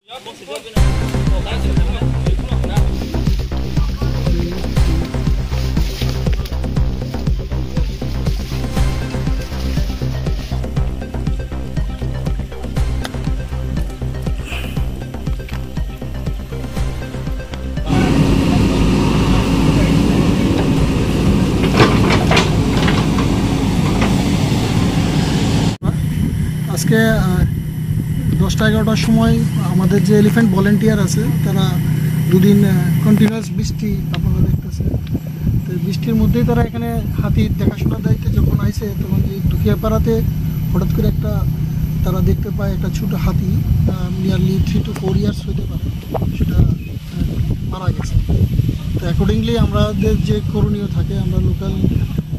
আজকে 10টা-11টার সময় আমাদের যে এলিফ্যান্ট ভলেন্টিয়ার আছে তারা দুদিন কন্টিনিউয়াস বৃষ্টি আপনারা দেখতেছেন, তো বৃষ্টির মধ্যেই তারা এখানে হাতির দেখাশোনার দায়িত্বে যখন আইছে তখন এই দুখিয়াপাড়াতে হঠাৎ করে তারা দেখতে পায় একটা ছোটো হাতি, নিয়ারলি 3 to 4 ইয়ার্স হইতে পারে, সেটা মারা গেছে। তো অ্যাকর্ডিংলি আমাদের যে করণীয় থাকে, আমরা লোকাল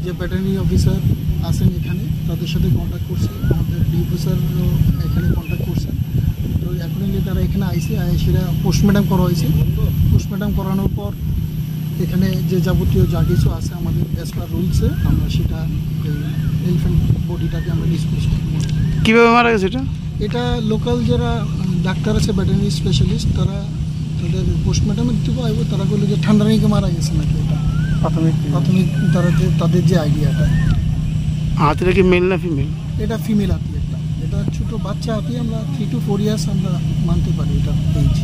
যে ভেটেরিনারি অফিসার আছেন এখানে তাদের সাথে কন্ট্যাক্ট করছি, আমাদের ডি অফিসারও এখানে কন্ট্যাক্ট করছে। তো অ্যাকর্ডিংলি তারা এখানে আইসে সেটা পোস্টমর্টম করা হয়েছে। পোস্টমর্টম করানোর পর এখানে যে যাবতীয় যা কিছু আছে আমাদের অ্যাজ পার রুলসে আমরা সেটা এলিফ্যান্ট বডিটাকে আমরা ডিসপোজ করব। কীভাবে মারা গেছে এটা? লোকাল যারা ডাক্তার আছে ভেটেরিনারি স্পেশালিস্ট তারা তাদের পোস্টমর্টমের দিকে আইব, তারা বললো যে ঠান্ডা নাকি মারা গেছে নাকি, এটা প্রাথমিক তাদের যে আইডিয়াটা। হাতিটা কি মেল না ফিমেল? এটা ফিমেল হাতি, এটা ছোটো বাচ্চা হাতি, আমরা 3 to 4 ইয়ার্স আমরা মানতে পারি এটা এইজ।